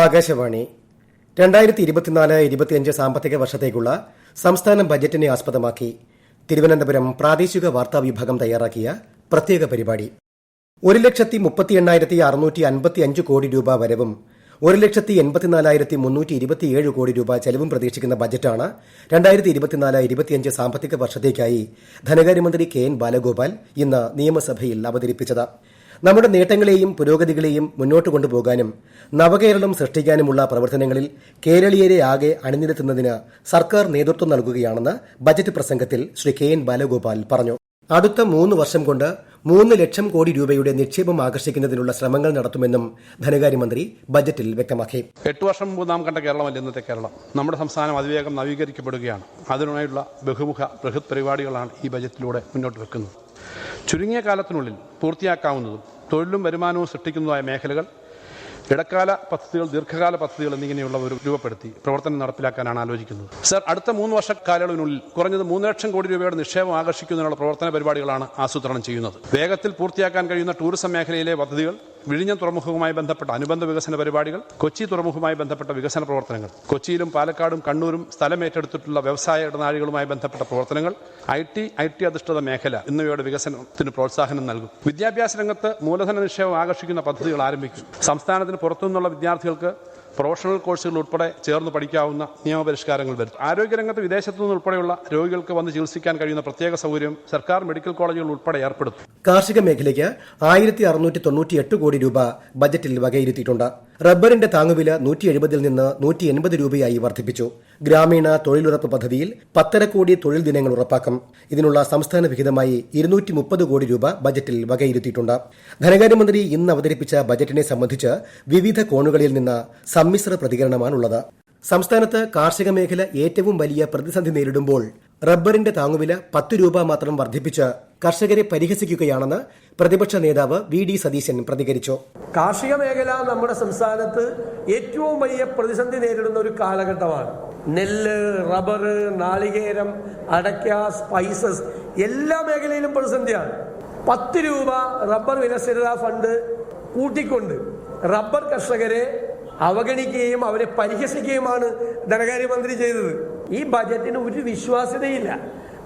ആകാശവാണി 2024-25 സാമ്പത്തിക വർഷത്തേക്കുള്ള സംസ്ഥാന ബജറ്റിനെ ആസ്പദമാക്കി തിരുവനന്തപുരം പ്രാദേശിക വാർത്താ വിഭാഗം തയ്യാറാക്കിയ പ്രത്യേക പരിപാടി. 1,38,655 കോടി രൂപ വരവും 1,84,327 കോടി രൂപ ചെലവും പ്രതീക്ഷിക്കുന്ന ബജറ്റാണ് 2024-25 സാമ്പത്തിക വർഷത്തേക്കായി ധനകാര്യമന്ത്രി കെ എൻ ബാലഗോപാൽ ഇന്ന് നിയമസഭയിൽ അവതരിപ്പിച്ചത്. നമ്മുടെ നേട്ടങ്ങളെയും പുരോഗതികളെയും മുന്നോട്ട് കൊണ്ടുപോകാനും നവകേരളം സൃഷ്ടിക്കാനുമുള്ള പ്രവർത്തനങ്ങളിൽ കേരളീയരെ ആകെ അണിനിരത്തുന്നതിന് സർക്കാർ നേതൃത്വം നൽകുകയാണെന്ന് ബജറ്റ് പ്രസംഗത്തിൽ ശ്രീ കെ എൻ ബാലഗോപാൽ പറഞ്ഞു. അടുത്ത 3 വർഷം കൊണ്ട് 3 ലക്ഷം കോടി രൂപയുടെ നിക്ഷേപം ആകർഷിക്കുന്നതിനുള്ള ശ്രമങ്ങൾ നടത്തുമെന്നും ധനകാര്യമന്ത്രി ബജറ്റിൽ വ്യക്തമാക്കി. 8 വർഷം മുമ്പ് നാം കണ്ട കേരളമല്ല ഇന്നത്തെ കേരളം. നമ്മുടെ സംസ്ഥാനം അതിവേഗം നവീകരിക്കപ്പെടുകയാണ്. അതിനായുള്ള ബഹുമുഖ ബൃഹത് പരിപാടികളാണ് ഈ ബജറ്റിലൂടെ മുന്നോട്ട് വെക്കുന്നത്. ചുരുങ്ങിയ കാലത്തിനുള്ളിൽ പൂർത്തിയാക്കാവുന്നതും തൊഴിലും വരുമാനവും സൃഷ്ടിക്കുന്നതായ മേഖലകൾ, ഇടക്കാല പദ്ധതികൾ, ദീർഘകാല പദ്ധതികൾ എന്നിങ്ങനെയുള്ളവ രൂപപ്പെടുത്തി പ്രവർത്തനം നടപ്പിലാക്കാനാണ് ആലോചിക്കുന്നത്. സർ, അടുത്ത 3 വർഷ കാലയളവിനുള്ളിൽ കുറഞ്ഞത് 3 ലക്ഷം കോടി രൂപയുടെ നിക്ഷേപം ആകർഷിക്കുന്നതിനുള്ള പ്രവർത്തന പരിപാടികളാണ് ആസൂത്രണം ചെയ്യുന്നത്. വേഗത്തിൽ പൂർത്തിയാക്കാൻ കഴിയുന്ന ടൂറിസം മേഖലയിലെ പദ്ധതികൾ, വിഴിഞ്ഞം തുറമുഖവുമായി ബന്ധപ്പെട്ട അനുബന്ധ വികസന പരിപാടികൾ, കൊച്ചി തുറമുഖവുമായി ബന്ധപ്പെട്ട വികസന പ്രവർത്തനങ്ങൾ, കൊച്ചിയിലും പാലക്കാടും കണ്ണൂരും സ്ഥലമേറ്റെടുത്തിട്ടുള്ള വ്യവസായ ഇടനാഴികളുമായി ബന്ധപ്പെട്ട പ്രവർത്തനങ്ങൾ, ഐ ടി അധിഷ്ഠിത മേഖല എന്നിവയുടെ വികസനത്തിന് പ്രോത്സാഹനം നൽകും. വിദ്യാഭ്യാസ രംഗത്ത് മൂലധന നിക്ഷേപം ആകർഷിക്കുന്ന പദ്ധതികൾ ആരംഭിക്കും. സംസ്ഥാനത്തിന് പുറത്തുനിന്നുള്ള വിദ്യാർത്ഥികൾക്ക് പ്രൊഫഷണൽ കോഴ്സുകൾ ഉൾപ്പെടെ ചേർന്ന് പഠിക്കാവുന്ന നിയമപരിഷ്കാരങ്ങൾ വരുത്തും. ആരോഗ്യരംഗത്ത് വിദേശത്തു നിന്നുൾപ്പെടെയുള്ള രോഗികൾക്ക് വന്ന് ചികിത്സിക്കാൻ കഴിയുന്ന പ്രത്യേക സൗകര്യം സർക്കാർ മെഡിക്കൽ കോളേജുകൾ ഉൾപ്പെടെ ഏർപ്പെടുത്തും. കാർഷിക മേഖലയ്ക്ക് 1,698 കോടി രൂപ ബജറ്റിൽ വകയിരുത്തിയിട്ടുണ്ട്. റബ്ബറിന്റെ താങ്ങുവില 170 നിന്ന് 180 രൂപയായി വർദ്ധിപ്പിച്ചു. ഗ്രാമീണ തൊഴിലുറപ്പ് പദ്ധതിയിൽ 1.5 കോടി തൊഴിൽ ദിനങ്ങൾ ഉറപ്പാക്കും. ഇതിനുള്ള സംസ്ഥാന വിഹിതമായി 230 കോടി രൂപ ബജറ്റിൽ വകയിരുത്തിയിട്ടുണ്ട്. ധനകാര്യമന്ത്രി ഇന്ന് അവതരിപ്പിച്ച ബജറ്റിനെ സംബന്ധിച്ച് വിവിധ കോണുകളിൽ നിന്ന് സമ്മിശ്ര പ്രതികരണമാണുള്ളത്. സംസ്ഥാനത്ത് കാർഷിക മേഖല ഏറ്റവും വലിയ പ്രതിസന്ധി നേരിടുമ്പോൾ റബ്ബറിന്റെ താങ്ങുവില 10 രൂപ മാത്രം വർദ്ധിപ്പിച്ച് കർഷകരെ പരിഹസിക്കുകയാണെന്ന് പ്രതിപക്ഷ നേതാവ് വി ഡി സതീശൻ പ്രതികരിച്ചു. കാർഷിക മേഖല നമ്മുടെ സംസ്ഥാനത്ത് ഏറ്റവും വലിയ പ്രതിസന്ധി നേരിടുന്ന ഒരു കാലഘട്ടമാണ്. നെല്ല്, റബ്ബർ, നാളികേരം, അടയ്ക്ക, സ്പൈസസ് എല്ലാ മേഖലയിലും പ്രതിസന്ധിയാണ്. 10 രൂപ റബ്ബർ വിലസ്ഥിരതാ ഫണ്ട് കൂട്ടിക്കൊണ്ട് റബ്ബർ കർഷകരെ അവഗണിക്കുകയും അവരെ പരിഹസിക്കുകയുമാണ് ധനകാര്യമന്ത്രി ചെയ്തത്. ഈ ബജറ്റിന് ഒരു വിശ്വാസ്യതയില്ല.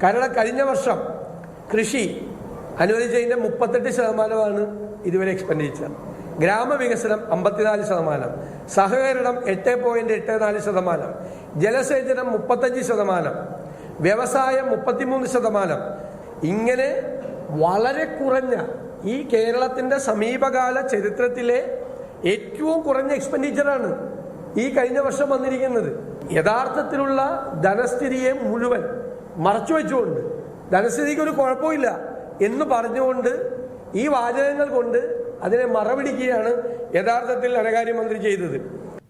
കാരണം കഴിഞ്ഞ വർഷം കൃഷി അനുവദിച്ചതിന്റെ 38% ഇതുവരെ എക്സ്പെൻഡിച്ചർ, ഗ്രാമവികസനം 54%, സഹകരണം 8.84%, ജലസേചനം 35%, വ്യവസായം 33%. ഇങ്ങനെ വളരെ കുറഞ്ഞ ഈ കേരളത്തിന്റെ സമീപകാല ചരിത്രത്തിലെ ഏറ്റവും കുറഞ്ഞ എക്സ്പെൻഡിച്ചറാണ് ഈ കഴിഞ്ഞ വർഷം വന്നിരിക്കുന്നത്. യഥാർത്ഥത്തിലുള്ള ധനസ്ഥിതിയെ മുഴുവൻ മറച്ചുവെച്ചുകൊണ്ട് ധനസ്ഥിതിക്ക് ഒരു കുഴപ്പമില്ല എന്ന് പറഞ്ഞുകൊണ്ട് ഈ വാചകങ്ങൾ കൊണ്ട് അതിനെ മറപിടിക്കുകയാണ് യഥാർത്ഥത്തിൽ ധനകാര്യമന്ത്രി ചെയ്തത്.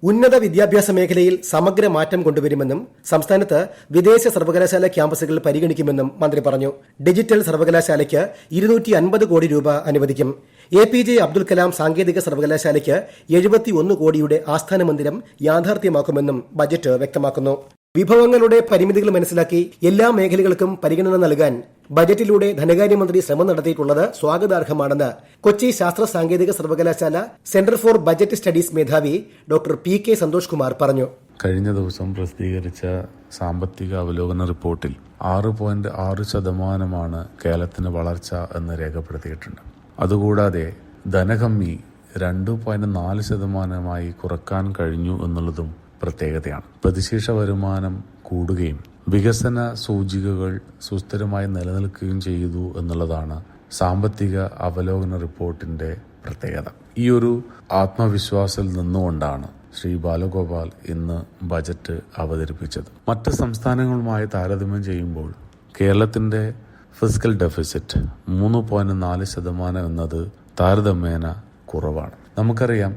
ഉന്നത വിദ്യാഭ്യാസ മേഖലയിൽ സമഗ്ര മാറ്റം കൊണ്ടുവരുമെന്നും സംസ്ഥാനത്ത് വിദേശ സർവകലാശാല ക്യാമ്പസുകൾ പരിഗണിക്കുമെന്നും മന്ത്രി പറഞ്ഞു. ഡിജിറ്റൽ സർവകലാശാലയ്ക്ക് 250 കോടി രൂപ അനുവദിക്കും. APJ അബ്ദുൽ കലാം സാങ്കേതിക സർവകലാശാലയ്ക്ക് 71 കോടിയുടെ ആസ്ഥാന മന്ദിരം യാഥാർത്ഥ്യമാക്കുമെന്നും ബജറ്റ് വ്യക്തമാക്കുന്നു. വിഭവങ്ങളുടെ പരിമിതികൾ മനസ്സിലാക്കി എല്ലാ മേഖലകൾക്കും പരിഗണന നൽകാൻ ബജറ്റിലൂടെ ധനകാര്യമന്ത്രി ശ്രമം നടത്തിയിട്ടുള്ളത് സ്വാഗതാർഹമാണെന്ന് കൊച്ചി ശാസ്ത്ര സാങ്കേതിക സർവകലാശാല സെന്റർ ഫോർ ബജറ്റ് സ്റ്റഡീസ് മേധാവി ഡോക്ടർ PK സന്തോഷ് കുമാർ പറഞ്ഞു. കഴിഞ്ഞ ദിവസം പ്രസിദ്ധീകരിച്ച സാമ്പത്തിക അവലോകന റിപ്പോർട്ടിൽ 6.6% കേരളത്തിന് വളർച്ച എന്ന് രേഖപ്പെടുത്തിയിട്ടുണ്ട്. അതുകൂടാതെ ധനകമ്മി 2.4% കുറക്കാൻ കഴിഞ്ഞു എന്നുള്ളതും പ്രത്യേകതയാണ്. പ്രതിശീർഷ വരുമാനം കൂടുകയും വികസന സൂചികകൾ സുസ്ഥിരമായി നിലനിൽക്കുകയും ചെയ്തു എന്നുള്ളതാണ് സാമ്പത്തിക അവലോകന റിപ്പോർട്ടിന്റെ പ്രത്യേകത. ഈ ഒരു ആത്മവിശ്വാസത്തിൽ നിന്നുകൊണ്ടാണ് ശ്രീ ബാലഗോപാൽ ഇന്ന് ബജറ്റ് അവതരിപ്പിച്ചത്. മറ്റ് സംസ്ഥാനങ്ങളുമായി താരതമ്യം ചെയ്യുമ്പോൾ കേരളത്തിന്റെ ഫിസ്ക്കൽ ഡെഫിസിറ്റ് 3.4% എന്നത് താരതമ്യേന കുറവാണ്. നമുക്കറിയാം,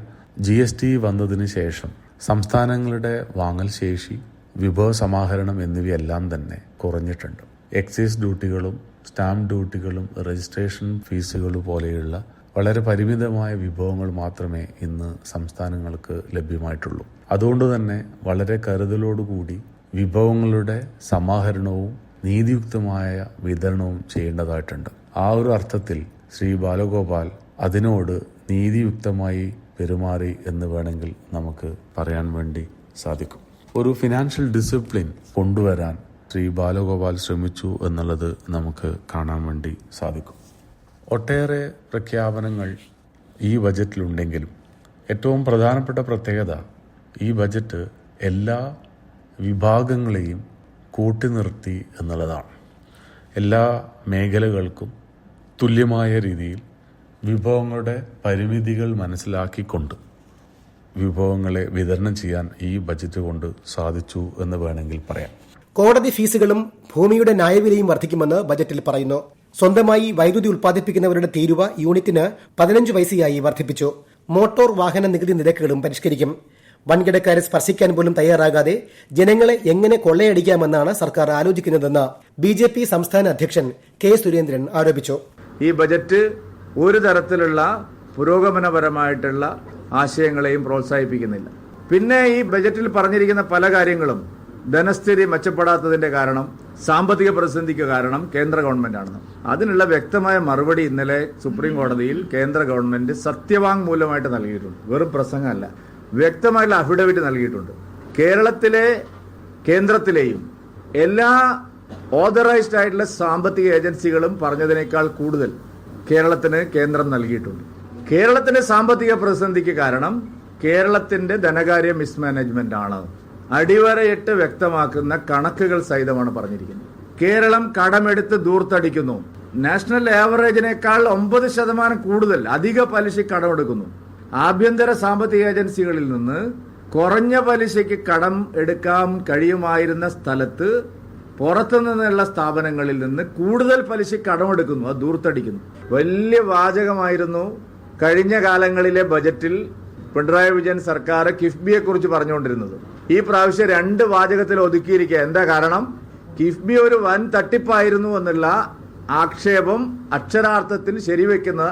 GST വന്നതിന് ശേഷം സംസ്ഥാനങ്ങളുടെ വാങ്ങൽ ശേഷി, വിഭവ സമാഹരണം എന്നിവയെല്ലാം തന്നെ കുറഞ്ഞിട്ടുണ്ട്. എക്സൈസ് ഡ്യൂട്ടികളും സ്റ്റാമ്പ് ഡ്യൂട്ടികളും രജിസ്ട്രേഷൻ ഫീസുകൾ പോലെയുള്ള വളരെ പരിമിതമായ വിഭവങ്ങൾ മാത്രമേ ഇന്ന് സംസ്ഥാനങ്ങൾക്ക് ലഭ്യമായിട്ടുള്ളൂ. അതുകൊണ്ട് തന്നെ വളരെ കരുതലോടുകൂടി വിഭവങ്ങളുടെ സമാഹരണവും നീതിയുക്തമായ വിതരണവും ചെയ്യേണ്ടതായിട്ടുണ്ട്. ആ ഒരു അർത്ഥത്തിൽ ശ്രീ ബാലഗോപാൽ അതിനോട് നീതിയുക്തമായി പെരുമാറി എന്ന് വേണമെങ്കിൽ നമുക്ക് പറയാൻ വേണ്ടി സാധിക്കും. ഒരു ഫിനാൻഷ്യൽ ഡിസിപ്ലിൻ കൊണ്ടുവരാൻ ശ്രീ ബാലഗോപാൽ ശ്രമിച്ചു എന്നുള്ളത് നമുക്ക് കാണാൻ വേണ്ടി സാധിക്കും. ഒട്ടേറെ പ്രഖ്യാപനങ്ങൾ ഈ ബജറ്റിലുണ്ടെങ്കിലും ഏറ്റവും പ്രധാനപ്പെട്ട പ്രത്യേകത ഈ ബജറ്റ് എല്ലാ വിഭാഗങ്ങളെയും കൂട്ടി നിർത്തി എന്നുള്ളതാണ്. എല്ലാ മേഖലകൾക്കും തുല്യമായ രീതിയിൽ വിഭവങ്ങളുടെ പരിമിതികൾ മനസ്സിലാക്കിക്കൊണ്ട് വിഭവങ്ങളെ വിതരണം ചെയ്യാൻ ഈ ബജറ്റ് കൊണ്ട് സാധിച്ചു എന്ന് വേണമെങ്കിൽ പറയാം. കോടതി ഫീസുകളും ഭൂമിയുടെ ന്യായവിലയും വർദ്ധിക്കുമെന്ന് ബജറ്റിൽ പറയുന്നു. സ്വന്തമായി വൈദ്യുതി ഉൽപ്പാദിപ്പിക്കുന്നവരുടെ തീരുവ യൂണിറ്റിന് 15 പൈസയായി വർദ്ധിപ്പിച്ചു. മോട്ടോർ വാഹന നികുതി നിരക്കുകളും പരിഷ്കരിക്കും. വൻകിടക്കാരെ സ്പർശിക്കാൻ പോലും തയ്യാറാകാതെ ജനങ്ങളെ എങ്ങനെ കൊള്ളയടിക്കാമെന്നാണ് സർക്കാർ ആലോചിക്കുന്നതെന്ന് BJP സംസ്ഥാന അധ്യക്ഷൻ കെ സുരേന്ദ്രൻ ആരോപിച്ചു. ഈ ബജറ്റ് ഒരു തരത്തിലുള്ള പുരോഗമനപരമായിട്ടുള്ള ആശയങ്ങളെയും പ്രോത്സാഹിപ്പിക്കുന്നില്ല. പിന്നെ ഈ ബജറ്റിൽ പറഞ്ഞിരിക്കുന്ന പല കാര്യങ്ങളും ധനസ്ഥിതി മെച്ചപ്പെടാത്തതിന്റെ കാരണം, സാമ്പത്തിക പ്രതിസന്ധിക്ക് കാരണം കേന്ദ്ര ഗവൺമെന്റാണ്. അതിനുള്ള വ്യക്തമായ മറുപടി ഇന്നലെ സുപ്രീം കോടതിയിൽ കേന്ദ്ര ഗവൺമെന്റ് സത്യവാങ്മൂലമായിട്ട് നൽകിയിട്ടുണ്ട്. വെറും പ്രസംഗമല്ല, വ്യക്തമായിട്ടുള്ള അഫിഡവിറ്റ് നൽകിയിട്ടുണ്ട്. കേരളത്തിലെ കേന്ദ്രത്തിലെയും എല്ലാ ഓതറൈസ്ഡ് ആയിട്ടുള്ള സാമ്പത്തിക ഏജൻസികളും പറഞ്ഞതിനേക്കാൾ കൂടുതൽ കേരളത്തിന് കേന്ദ്രം നൽകിയിട്ടുണ്ട്. കേരളത്തിന്റെ സാമ്പത്തിക പ്രതിസന്ധിക്ക് കാരണം കേരളത്തിന്റെ ധനകാര്യ മിസ്മാനേജ്മെന്റ് ആണ്. അടിവരയിട്ട് വ്യക്തമാക്കുന്ന കണക്കുകൾ സഹിതമാണ് പറഞ്ഞിരിക്കുന്നത്. കേരളം കടമെടുത്ത് ദൂർത്തടിക്കുന്നു. നാഷണൽ ആവറേജിനേക്കാൾ 9% കൂടുതൽ അധിക പലിശ കടമെടുക്കുന്നു. ആഭ്യന്തര സാമ്പത്തിക ഏജൻസികളിൽ നിന്ന് കുറഞ്ഞ പലിശയ്ക്ക് കടം എടുക്കാൻ കഴിയുമായിരുന്ന സ്ഥലത്ത് പുറത്തു നിന്നുള്ള സ്ഥാപനങ്ങളിൽ നിന്ന് കൂടുതൽ പലിശ കടമെടുക്കുന്നു. അത് ദൂർത്തടിക്കുന്നു. വലിയ വാചകമായിരുന്നു കഴിഞ്ഞ കാലങ്ങളിലെ ബജറ്റിൽ പിണറായി വിജയൻ സർക്കാർ കിഫ്ബിയെ കുറിച്ച് പറഞ്ഞുകൊണ്ടിരുന്നത്. ഈ പ്രാവശ്യം 2 വാചകത്തിൽ ഒതുക്കിയിരിക്കുക. എന്താ കാരണം? കിഫ്ബി ഒരു വൻ തട്ടിപ്പായിരുന്നു എന്നുള്ള ആക്ഷേപം അക്ഷരാർത്ഥത്തിൽ ശരിവെക്കുന്ന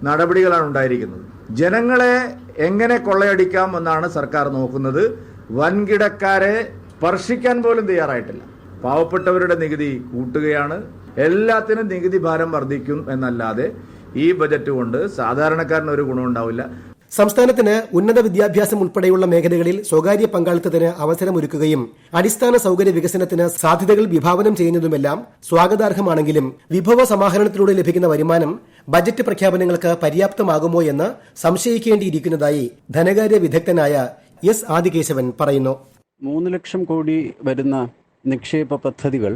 നടപടികളാണ് ഉണ്ടായിരിക്കുന്നത്. ജനങ്ങളെ എങ്ങനെ കൊള്ളയടിക്കാം എന്നാണ് സർക്കാർ നോക്കുന്നത്. വൻകിടക്കാരെ സ്പർശിക്കാൻ പോലും തയ്യാറായിട്ടില്ല. പാവപ്പെട്ടവരുടെ നികുതി കൂട്ടുകയാണ്. എല്ലാത്തിനും നികുതി ഭാരം വർദ്ധിക്കും എന്നല്ലാതെ ഈ ബജറ്റ് കൊണ്ട് സാധാരണക്കാരന് ഒരു ഗുണമുണ്ടാവില്ല. സംസ്ഥാനത്തിന് ഉന്നത വിദ്യാഭ്യാസം ഉൾപ്പെടെയുള്ള മേഖലകളിൽ സ്വകാര്യ പങ്കാളിത്തത്തിന് അവസരമൊരുക്കുകയും അടിസ്ഥാന സൌകര്യ വികസനത്തിന് സാധ്യതകൾ വിഭാവനം ചെയ്യുന്നതുമെല്ലാം സ്വാഗതാർഹമാണെങ്കിലും വിഭവ സമാഹരണത്തിലൂടെ ലഭിക്കുന്ന വരുമാനം ബജറ്റ് പ്രഖ്യാപനങ്ങൾക്ക് പര്യാപ്തമാകുമോ എന്ന് സംശയിക്കേണ്ടിയിരിക്കുന്നതായി ധനകാര്യ വിദഗ്ധനായ എസ് ആദികേശവൻ പറയുന്നു. 3 ലക്ഷം കോടി വരുന്ന നിക്ഷേപ പദ്ധതികൾ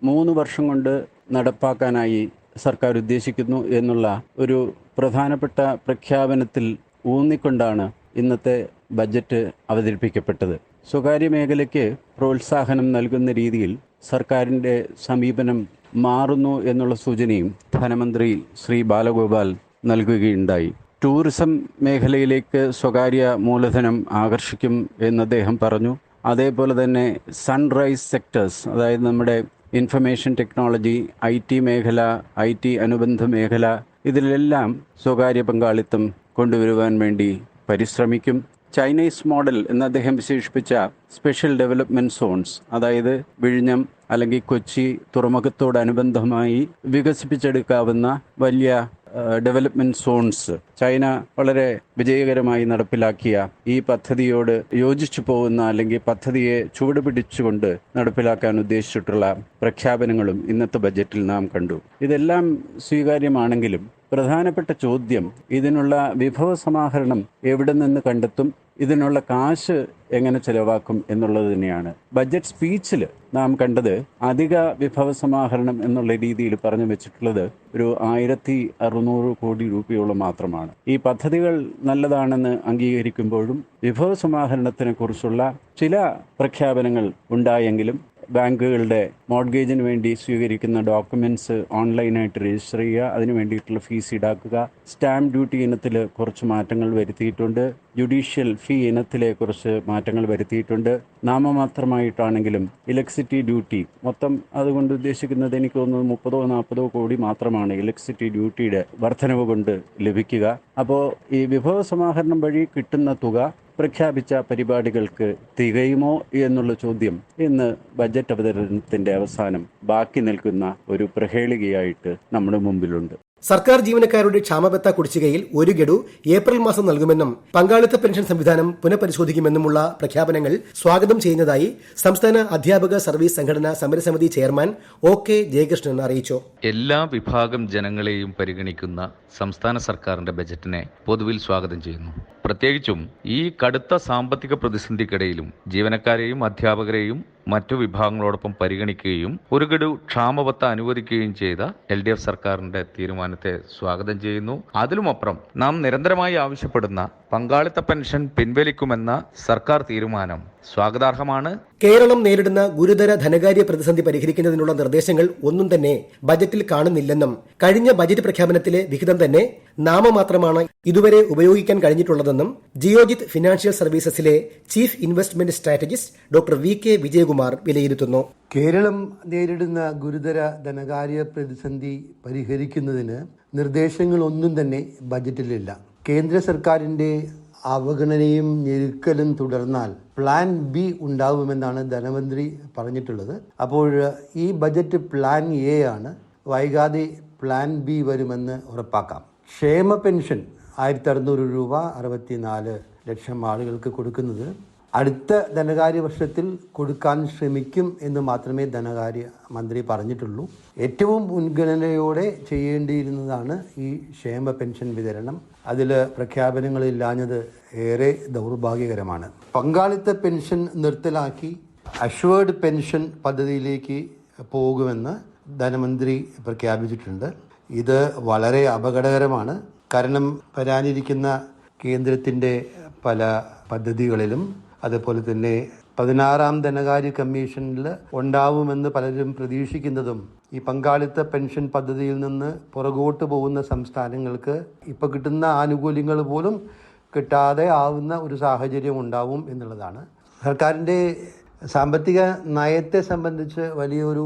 3 വർഷം കൊണ്ട് നടപ്പാക്കാനായി സർക്കാർ ഉദ്ദേശിക്കുന്നു എന്നുള്ള ഒരു പ്രധാനപ്പെട്ട പ്രഖ്യാപനത്തിൽ ഊന്നിക്കൊണ്ടാണ് ഇന്നത്തെ ബജറ്റ് അവതരിപ്പിക്കപ്പെട്ടത്. സ്വകാര്യ മേഖലയ്ക്ക് പ്രോത്സാഹനം നൽകുന്ന രീതിയിൽ സർക്കാരിൻ്റെ സമീപനം മാറുന്നു എന്നുള്ള സൂചനയും ധനമന്ത്രി ശ്രീ ബാലഗോപാൽ നൽകുകയുണ്ടായി. ടൂറിസം മേഖലയിലേക്ക് സ്വകാര്യ മൂലധനം ആകർഷിക്കും എന്ന് അദ്ദേഹം പറഞ്ഞു. അതേപോലെ തന്നെ സൺറൈസ് സെക്ടേഴ്സ്, അതായത് നമ്മുടെ ഇൻഫർമേഷൻ ടെക്നോളജി, IT മേഖല, IT അനുബന്ധ മേഖല, ഇതിലെല്ലാം സ്വകാര്യ പങ്കാളിത്തം കൊണ്ടുവരുവാൻ വേണ്ടി പരിശ്രമിക്കും. ചൈനീസ് മോഡൽ എന്ന് അദ്ദേഹം വിശേഷിപ്പിച്ച സ്പെഷ്യൽ ഡെവലപ്മെൻറ്റ് സോൺസ്, അതായത് വിഴിഞ്ഞം അല്ലെങ്കിൽ കൊച്ചി തുറമുഖത്തോടനുബന്ധമായി വികസിപ്പിച്ചെടുക്കാവുന്ന വലിയ ഡെവലപ്മെൻറ്റ് സോൺസ്, ചൈന വളരെ വിജയകരമായി നടപ്പിലാക്കിയ ഈ പദ്ധതിയോട് യോജിച്ചു പോകുന്ന അല്ലെങ്കിൽ പദ്ധതിയെ ചുവട് പിടിച്ചുകൊണ്ട് നടപ്പിലാക്കാൻ ഉദ്ദേശിച്ചിട്ടുള്ള പ്രഖ്യാപനങ്ങളും ഇന്നത്തെ ബജറ്റിൽ നാം കണ്ടു. ഇതെല്ലാം സ്വീകാര്യമാണെങ്കിലും പ്രധാനപ്പെട്ട ചോദ്യം ഇതിനുള്ള വിഭവ സമാഹരണം എവിടെ നിന്ന് കണ്ടെത്തും, ഇതിനുള്ള കാശ് എങ്ങനെ ചെലവാക്കും എന്നുള്ളത് തന്നെയാണ്. ബജറ്റ് സ്പീച്ചിൽ നാം കണ്ടത് അധിക വിഭവ സമാഹരണം എന്നുള്ള രീതിയിൽ പറഞ്ഞു വെച്ചിട്ടുള്ളത് ഒരു 1600 കോടി രൂപയോളം മാത്രമാണ്. ഈ പദ്ധതികൾ നല്ലതാണെന്ന് അംഗീകരിക്കുമ്പോഴും വിഭവ സമാഹരണത്തിനെ കുറിച്ചുള്ള ചില പ്രഖ്യാപനങ്ങൾ ഉണ്ടായെങ്കിലും ബാങ്കുകളുടെ മോർഗേജിന് വേണ്ടി സ്വീകരിക്കുന്ന ഡോക്യുമെൻറ്റ്സ് ഓൺലൈനായിട്ട് രജിസ്റ്റർ ചെയ്യുക, അതിന് വേണ്ടിയിട്ടുള്ള ഫീസ് ഈടാക്കുക, സ്റ്റാമ്പ് ഡ്യൂട്ടി ഇനത്തിൽ കുറച്ച് മാറ്റങ്ങൾ വരുത്തിയിട്ടുണ്ട്, ജുഡീഷ്യൽ ഫീ ഇനത്തിലെ കുറച്ച് മാറ്റങ്ങൾ വരുത്തിയിട്ടുണ്ട്. നാമമാത്രമായിട്ടാണെങ്കിലും ഇലക്ട്രിസിറ്റി ഡ്യൂട്ടി മൊത്തം അതുകൊണ്ട് ഉദ്ദേശിക്കുന്നത് എനിക്ക് തോന്നുന്നത് 30-40 കോടി മാത്രമാണ് ഇലക്ട്രിസിറ്റി ഡ്യൂട്ടിയുടെ വർധനവ് കൊണ്ട് ലഭിക്കുക. അപ്പോൾ ഈ വിഭവ സമാഹരണം വഴി കിട്ടുന്ന തുക പ്രഖ്യാപിച്ച പരിപാടികൾക്ക് തികയുമോ എന്നുള്ള ചോദ്യം ഇന്ന് ബജറ്റ് അവതരണത്തിന്റെ അവസാനം ബാക്കി നിൽക്കുന്ന ഒരു പ്രഹേളികയായിട്ട് നമ്മുടെ മുമ്പിലുണ്ട്. സർക്കാർ ജീവനക്കാരുടെ ക്ഷാമബത്ത കുടിശ്ശികയിൽ ഒരു ഗഡു ഏപ്രിൽ മാസം നൽകുമെന്നും പങ്കാളിത്ത പെൻഷൻ സംവിധാനം പുനഃപരിശോധിക്കുമെന്നുമുള്ള പ്രഖ്യാപനങ്ങൾ സ്വാഗതം ചെയ്യുന്നതായി സംസ്ഥാന അധ്യാപക സർവീസ് സംഘടനാ സമരസമിതി ചെയർമാൻ OK ജയകൃഷ്ണൻ അറിയിച്ചു. എല്ലാ വിഭാഗം ജനങ്ങളെയും പരിഗണിക്കുന്ന സംസ്ഥാന സർക്കാരിന്റെ ബജറ്റിനെ പൊതുവിൽ സ്വാഗതം ചെയ്യുന്നു. പ്രത്യേകിച്ചും ഈ കടുത്ത സാമ്പത്തിക പ്രതിസന്ധിക്കിടയിലും ജീവനക്കാരെയും അധ്യാപകരെയും മറ്റു വിഭാഗങ്ങളോടൊപ്പം പരിഗണിക്കുകയും ഒരു ഗഡു ക്ഷാമബത്ത അനുവദിക്കുകയും ചെയ്ത LDF സർക്കാരിന്റെ തീരുമാനത്തെ സ്വാഗതം ചെയ്യുന്നു. അതിലുമപ്പുറം നാം നിരന്തരമായി ആവശ്യപ്പെടുന്ന പങ്കാളിത്ത പെൻഷൻ പിൻവലിക്കുമെന്ന സർക്കാർ തീരുമാനം സ്വാഗതാർഹമാണ്. കേരളം നേരിടുന്ന ഗുരുതര ധനകാര്യ പ്രതിസന്ധി പരിഹരിക്കുന്നതിനുള്ള നിർദ്ദേശങ്ങൾ ഒന്നും തന്നെ ബജറ്റിൽ കാണുന്നില്ലെന്നും കഴിഞ്ഞ ബജറ്റ് പ്രഖ്യാപനത്തിലെ വിഹിതം തന്നെ നാമമാത്രമാണ് ഇതുവരെ ഉപയോഗിക്കാൻ കഴിഞ്ഞിട്ടുള്ളതെന്നും ജിയോജിത് ഫിനാൻഷ്യൽ സർവീസസിലെ chief investment strategist doctor VK Vijayakumar വിലയിരുത്തുന്നു. കേരളം നേരിടുന്ന ഗുരുതര ധനകാര്യ പ്രതിസന്ധി പരിഹരിക്കുന്നതിന് നിർദ്ദേശങ്ങളൊന്നും തന്നെ ബജറ്റിലില്ല. കേന്ദ്ര സർക്കാരിന്റെ അവഗണനയും ഞെരുക്കലും തുടർന്നാൽ പ്ലാൻ B ഉണ്ടാവുമെന്നാണ് ധനമന്ത്രി പറഞ്ഞിട്ടുള്ളത്. അപ്പോൾ ഈ ബജറ്റ് പ്ലാൻ A ആണ്. വൈകാതെ പ്ലാൻ B വരുമെന്ന് ഉറപ്പാക്കാം. ക്ഷേമ പെൻഷൻ 1600 രൂപ 64 ലക്ഷം ആളുകൾക്ക് കൊടുക്കുന്നത് അടുത്ത ധനകാര്യ വർഷത്തിൽ കൊടുക്കാൻ ശ്രമിക്കും എന്ന് മാത്രമേ ധനകാര്യ മന്ത്രി പറഞ്ഞിട്ടുള്ളൂ. ഏറ്റവും മുൻഗണനയോടെ ചെയ്യേണ്ടിയിരുന്നതാണ് ഈ ക്ഷേമ പെൻഷൻ വിതരണം. അതിൽ പ്രഖ്യാപനങ്ങളില്ലാഞ്ഞത് ഏറെ ദൗർഭാഗ്യകരമാണ്. പങ്കാളിത്ത പെൻഷൻ നിർത്തലാക്കി അഷ്വേർഡ് പെൻഷൻ പദ്ധതിയിലേക്ക് പോകുമെന്ന് ധനമന്ത്രി പ്രഖ്യാപിച്ചിട്ടുണ്ട്. ഇത് വളരെ അപകടകരമാണ്. കാരണം വരാനിരിക്കുന്ന കേന്ദ്രത്തിൻ്റെ പല പദ്ധതികളിലും അതുപോലെ തന്നെ 16ാം ധനകാര്യ കമ്മീഷനിൽ ഉണ്ടാവുമെന്ന് പലരും പ്രതീക്ഷിക്കുന്നതും ഈ പങ്കാളിത്ത പെൻഷൻ പദ്ധതിയിൽ നിന്ന് പുറകോട്ട് പോകുന്ന സംസ്ഥാനങ്ങൾക്ക് ഇപ്പോൾ കിട്ടുന്ന ആനുകൂല്യങ്ങൾ പോലും കിട്ടാതെ ആവുന്ന ഒരു സാഹചര്യം ഉണ്ടാവും എന്നുള്ളതാണ്. സർക്കാരിൻ്റെ സാമ്പത്തിക നയത്തെ സംബന്ധിച്ച് വലിയൊരു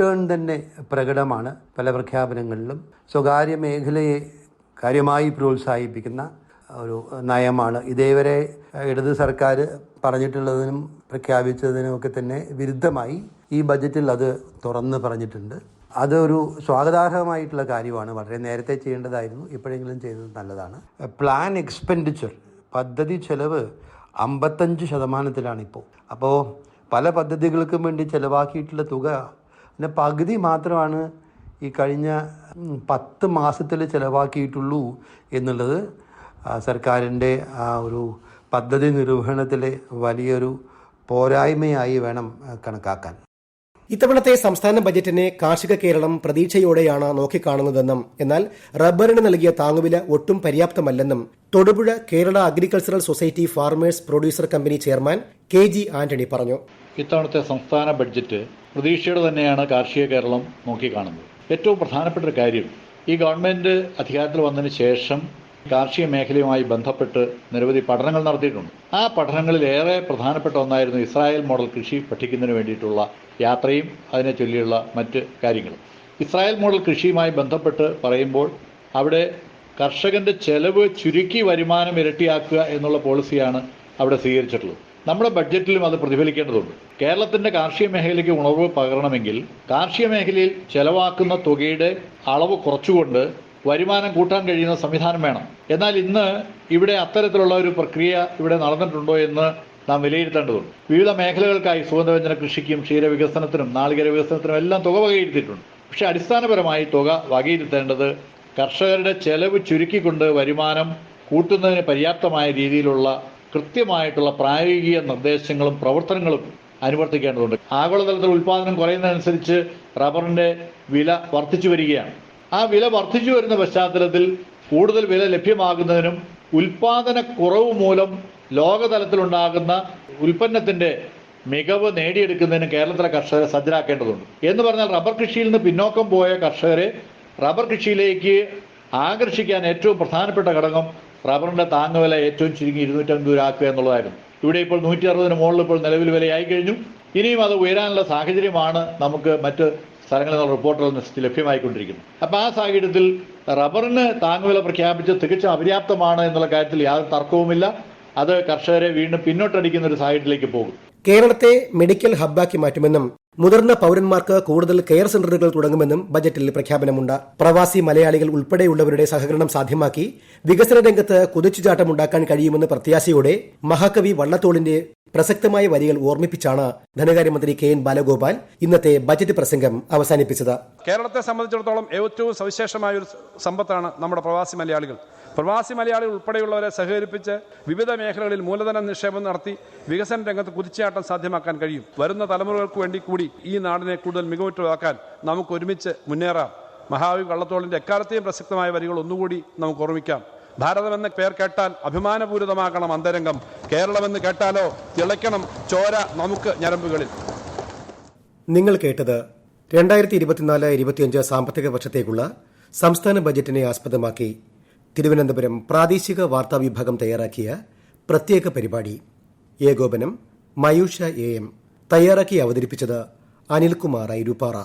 ടേൺ തന്നെ പ്രകടമാണ്. പല പ്രഖ്യാപനങ്ങളിലും സ്വകാര്യ മേഖലയെ കാര്യമായി പ്രോത്സാഹിപ്പിക്കുന്ന ഒരു നയമാണ്. ഇതേവരെ ഇടത് സർക്കാർ പറഞ്ഞിട്ടുള്ളതിനും പ്രഖ്യാപിച്ചതിനുമൊക്കെ തന്നെ വിരുദ്ധമായി ഈ ബജറ്റിൽ അത് തുറന്ന് പറഞ്ഞിട്ടുണ്ട്. അതൊരു സ്വാഗതാർഹമായിട്ടുള്ള കാര്യമാണ്. വളരെ നേരത്തെ ചെയ്യേണ്ടതായിരുന്നു. ഇപ്പോഴെങ്കിലും ചെയ്തത് നല്ലതാണ്. പ്ലാൻ എക്സ്പെൻഡിച്ചർ പദ്ധതി ചെലവ് 55% ഇപ്പോൾ. അപ്പോൾ പല പദ്ധതികൾക്കും വേണ്ടി ചെലവാക്കിയിട്ടുള്ള തുക പിന്നെ പകുതി മാത്രമാണ് ഈ കഴിഞ്ഞ 10 മാസത്തിൽ ചെലവാക്കിയിട്ടുള്ളൂ എന്നുള്ളത് സർക്കാരിൻ്റെ ആ ഒരു പദ്ധതി നിർവഹണത്തിലെ വലിയൊരു പോരായ്മയായി വേണം കണക്കാക്കാൻ. ഇത്തവണത്തെ സംസ്ഥാന ബജറ്റിനെ കാർഷിക കേരളം പ്രതീക്ഷയോടെയാണ് നോക്കിക്കാണുന്നതെന്നും എന്നാൽ റബ്ബറിന് നൽകിയ താങ്ങുവില ഒട്ടും പര്യാപ്തമല്ലെന്നും Thodupuzha Kerala agricultural society farmers producer company chairman KG Antony പറഞ്ഞു. ഇത്തവണത്തെ സംസ്ഥാന ബഡ്ജറ്റ് പ്രതീക്ഷയോടെ തന്നെയാണ് കാർഷിക കേരളം നോക്കിക്കാണുന്നത്. ഏറ്റവും പ്രധാനപ്പെട്ട ഒരു കാര്യം, ഈ ഗവൺമെൻറ് അധികാരത്തിൽ വന്നതിന് ശേഷം കാർഷിക മേഖലയുമായി ബന്ധപ്പെട്ട് നിരവധി പഠനങ്ങൾ നടത്തിയിട്ടുണ്ട്. ആ പഠനങ്ങളിൽ ഏറെ പ്രധാനപ്പെട്ട ഒന്നായിരുന്നു ഇസ്രായേൽ മോഡൽ കൃഷി പഠിക്കുന്നതിന് വേണ്ടിയിട്ടുള്ള യാത്രയും അതിനെ ചൊല്ലിയുള്ള മറ്റ് കാര്യങ്ങളും. ഇസ്രായേൽ മോഡൽ കൃഷിയുമായി ബന്ധപ്പെട്ട് പറയുമ്പോൾ അവിടെ കർഷകൻ്റെ ചെലവ് ചുരുക്കി വരുമാനം ഇരട്ടിയാക്കുക എന്നുള്ള പോളിസിയാണ് അവിടെ സ്വീകരിച്ചിട്ടുള്ളത്. നമ്മുടെ ബഡ്ജറ്റിലും അത് പ്രതിഫലിക്കേണ്ടതുണ്ട്. കേരളത്തിൻ്റെ കാർഷിക മേഖലയ്ക്ക് ഉണർവ് പകരണമെങ്കിൽ കാർഷിക മേഖലയിൽ ചെലവാക്കുന്ന തുകയുടെ അളവ് കുറച്ചുകൊണ്ട് വരുമാനം കൂട്ടാൻ കഴിയുന്ന സംവിധാനം വേണം. എന്നാൽ ഇന്ന് ഇവിടെ അത്തരത്തിലുള്ള ഒരു പ്രക്രിയ ഇവിടെ നടന്നിട്ടുണ്ടോ എന്ന് നാം വിലയിരുത്തേണ്ടതുണ്ട്. വിവിധ മേഖലകൾക്കായി സുഗന്ധവ്യഞ്ജന കൃഷിക്കും ക്ഷീരവികസനത്തിനും നാളികേര വികസനത്തിനും എല്ലാം തുക വകയിരുത്തിയിട്ടുണ്ട്. പക്ഷേ അടിസ്ഥാനപരമായി തുക വകയിരുത്തേണ്ടത് കർഷകരുടെ ചെലവ് ചുരുക്കിക്കൊണ്ട് വരുമാനം കൂട്ടുന്നതിന് പര്യാപ്തമായ രീതിയിലുള്ള കൃത്യമായിട്ടുള്ള പ്രായോഗിക നിർദ്ദേശങ്ങളും പ്രവർത്തനങ്ങളും അനുവർത്തിക്കേണ്ടതുണ്ട്. ആഗോളതലത്തിൽ ഉൽപ്പാദനം കുറയുന്നതനുസരിച്ച് റബ്ബറിൻ്റെ വില വർദ്ധിച്ചു വരികയാണ്. ആ വില വർദ്ധിച്ചു വരുന്ന പശ്ചാത്തലത്തിൽ കൂടുതൽ വില ലഭ്യമാകുന്നതിനും ഉൽപാദന കുറവ് മൂലം ലോകതലത്തിലുണ്ടാകുന്ന ഉൽപ്പന്നത്തിൻ്റെ മികവ് നേടിയെടുക്കുന്നതിനും കേരളത്തിലെ കർഷകരെ സജ്ജരാക്കേണ്ടതുണ്ട്. എന്ന് പറഞ്ഞാൽ റബ്ബർ കൃഷിയിൽ നിന്ന് പിന്നോക്കം പോയ കർഷകരെ റബ്ബർ കൃഷിയിലേക്ക് ആകർഷിക്കാൻ ഏറ്റവും പ്രധാനപ്പെട്ട ഘടകം റബ്ബറിൻ്റെ താങ്ങുവില ഏറ്റവും ചുരുങ്ങി 250 രൂപ ആക്കുക എന്നുള്ളതായിരുന്നു. ഇവിടെ ഇപ്പോൾ 160 മുകളിൽ ഇപ്പോൾ നിലവിൽ വിലയായി കഴിഞ്ഞു. ഇനിയും അത് ഉയരാനുള്ള സാഹചര്യമാണ് നമുക്ക് മറ്റ് സ്ഥലങ്ങളിൽ നിന്നുള്ള റിപ്പോർട്ടുകൾ അനുസരിച്ച് ലഭ്യമായിക്കൊണ്ടിരിക്കുന്നു. അപ്പോൾ ആ സാഹചര്യത്തിൽ റബ്ബറിന് താങ്ങുവില പ്രഖ്യാപിച്ച് തികച്ചും അപര്യാപ്തമാണ് എന്നുള്ള കാര്യത്തിൽ യാതൊരു തർക്കവുമില്ല. അത് കർഷകരെ വീണ്ടും പിന്നോട്ടടിക്കുന്ന ഒരു സാഹചര്യത്തിലേക്ക് പോകും. കേരളത്തെ മെഡിക്കൽ ഹബ്ബാക്കി മാറ്റുമെന്നും മുതിർന്ന പൌരന്മാർക്ക് കൂടുതൽ കെയർ സെന്ററുകൾ തുടങ്ങുമെന്നും ബജറ്റിൽ പ്രഖ്യാപനമുണ്ട്. പ്രവാസി മലയാളികൾ ഉൾപ്പെടെയുള്ളവരുടെ സഹകരണം സാധ്യമാക്കി വികസന രംഗത്ത് കുതിച്ചുചാട്ടമുണ്ടാക്കാൻ കഴിയുമെന്ന് പ്രത്യാശയോടെ മഹാകവി വള്ളത്തോളിന്റെ പ്രസക്തമായ വരികൾ ഓർമ്മിപ്പിച്ചാണ് ധനകാര്യമന്ത്രി കെ എൻ ബാലഗോപാൽ ഇന്നത്തെ ബജറ്റ് പ്രസംഗം അവസാനിപ്പിച്ചത്. കേരളത്തെ സംബന്ധിച്ചിടത്തോളം ഏറ്റവും സവിശേഷമായ ഒരു സമ്പത്താണ് നമ്മുടെ പ്രവാസി മലയാളികൾ. പ്രവാസി മലയാളികൾ ഉൾപ്പെടെയുള്ളവരെ സഹകരിപ്പിച്ച് വിവിധ മേഖലകളിൽ മൂലധന നിക്ഷേപം നടത്തി വികസന രംഗത്ത് കുതിച്ചുചാട്ടം സാധ്യമാക്കാൻ കഴിയും. വരുന്ന തലമുറകൾക്ക് വേണ്ടി കൂടി ഈ നാടിനെ കൂടുതൽ മികവുറ്റതാക്കാൻ നമുക്ക് ഒരുമിച്ച് മുന്നേറാം. മഹാകവി വള്ളത്തോളിന്റെ എക്കാലത്തെയും പ്രസക്തമായ വരികൾ ഒന്നുകൂടി നമുക്ക് ഓർമ്മിക്കാം. ഭാരതമെന്ന പേർ കേട്ടാൽ അഭിമാനപൂരിതമാക്കണം അന്തരംഗം, കേരളമെന്ന് കേട്ടാലോ തിളയ്ക്കണം ചോര നമുക്ക് ഞരമ്പുകളിൽ. നിങ്ങൾ കേട്ടത് 2024-25 സാമ്പത്തിക വർഷത്തേക്കുള്ള സംസ്ഥാന ബജറ്റിനെ ആസ്പദമാക്കി തിരുവനന്തപുരം പ്രാദേശിക വാർത്താ വിഭാഗം തയ്യാറാക്കിയ പ്രത്യേക പരിപാടി. ഏകോപനം മയൂഷ AM. തയ്യാറാക്കി അവതരിപ്പിച്ചത് അനിൽകുമാർ ഐരൂപ്പാറ.